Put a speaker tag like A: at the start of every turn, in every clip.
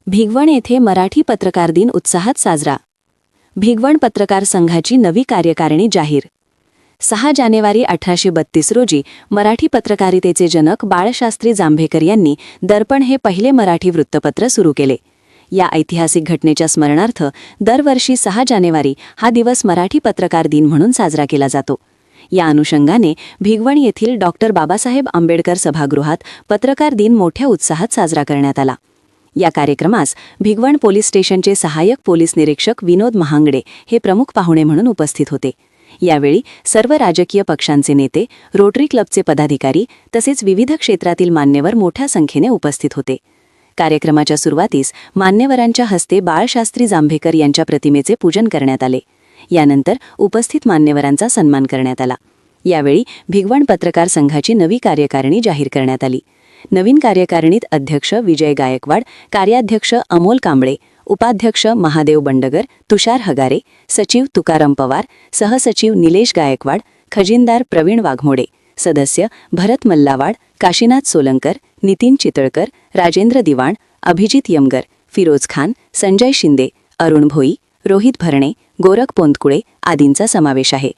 A: भिगवण येथे मराठी पत्रकार दिन उत्साहात साजरा. भिगवण पत्रकार संघाची नवी कार्यकारिणी जाहीर. 6 जानेवारी 1832 रोजी मराठी पत्रकारितेचे जनक बाळशास्त्री जांभेकर यांनी दर्पण हे पहिले मराठी वृत्तपत्र सुरू केले. या ऐतिहासिक घटनेच्या स्मरणार्थ दरवर्षी 6 जानेवारी हा दिवस मराठी पत्रकार दिन म्हणून साजरा केला जातो. या अनुषंगाने भिगवण येथील डॉ. बाबासाहेब आंबेडकर सभागृहात पत्रकार दिन मोठ्या उत्साहात साजरा करण्यात आला. या कार्यक्रमास भिगवण पोलीस स्टेशनचे सहाय्यक पोलीस निरीक्षक विनोद महांगडे हे प्रमुख पाहुणे म्हणून उपस्थित होते. यावेळी सर्व राजकीय पक्षांचे नेते, रोटरी क्लबचे पदाधिकारी तसेच विविध क्षेत्रातील मान्यवर मोठ्या संख्येने उपस्थित होते. कार्यक्रमाच्या सुरुवातीस मान्यवरांच्या हस्ते बाळशास्त्री जांभेकर यांच्या प्रतिमेचे पूजन करण्यात आले. यानंतर उपस्थित मान्यवरांचा सन्मान करण्यात आला. यावेळी भिगवण पत्रकार संघाची नवी कार्यकारिणी जाहीर करण्यात आली. नवीन कार्यकारिणीत अध्यक्ष विजय गायकवाड, कार्याध्यक्ष अमोल कांबळे, उपाध्यक्ष महादेव बंडगर, तुषार हगारे, सचिव तुकाराम पवार, सहसचिव निलेश गायकवाड, खजिनदार प्रवीण वाघमोडे, सदस्य भरत मल्लावाड, काशीनाथ सोलंकर, नितीन चितळकर, राजेंद्र दिवाण, अभिजित यमगर, फिरोज खान, संजय शिंदे, अरुण भोई, रोहित भरणे, गोरख पोंतकुळे आदींचा समावेश आहे.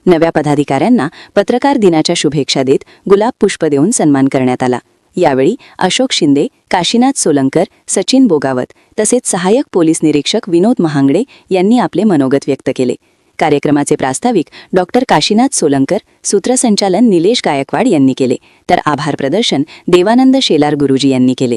A: नव्या पदाधिकाऱ्यांना पत्रकार दिनाच्या शुभेच्छा देत गुलाब पुष्प देऊन सन्मान करण्यात आला. यावेळी अशोक शिंदे, काशीनाथ सोलंकर, सचिन बोगावत तसेच सहाय्यक पोलीस निरीक्षक विनोद महांगडे यांनी आपले मनोगत व्यक्त केले. कार्यक्रमाचे प्रास्ताविक डॉ. काशीनाथ सोलंकर, सूत्रसंचालन निलेश गायकवाड यांनी केले, तर आभार प्रदर्शन देवानंद शेलार गुरुजी यांनी केले.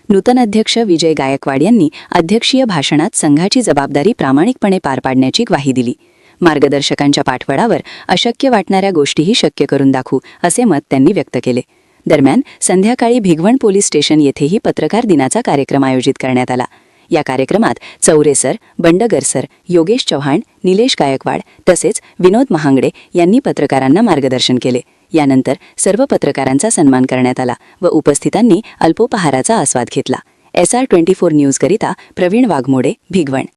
A: नूतन अध्यक्ष विजय गायकवाड यांनी अध्यक्षीय भाषणात संघाची जबाबदारी प्रामाणिकपणे पार पाडण्याची ग्वाही दिली. मार्गदर्शकांच्या पाठबळावर अशक्य वाटणाऱ्या गोष्टीही शक्य करून दाखवू असे मत त्यांनी व्यक्त केले. दरम्यान संध्याकाळी भिगवण पोलीस स्टेशन येथेही पत्रकार दिनाचा कार्यक्रम आयोजित करण्यात आला. या कार्यक्रमात चौरे सर, बंडगर सर, योगेश चव्हाण, निलेश गायकवाड तसेच विनोद महांगडे यांनी पत्रकारांना मार्गदर्शन केले. यानंतर सर्व पत्रकारांचा सन्मान करण्यात आला व उपस्थितांनी अल्पोपहाराचा आस्वाद घेतला. SR24 न्यूजकरिता प्रवीण वाघमोडे, भिगवण.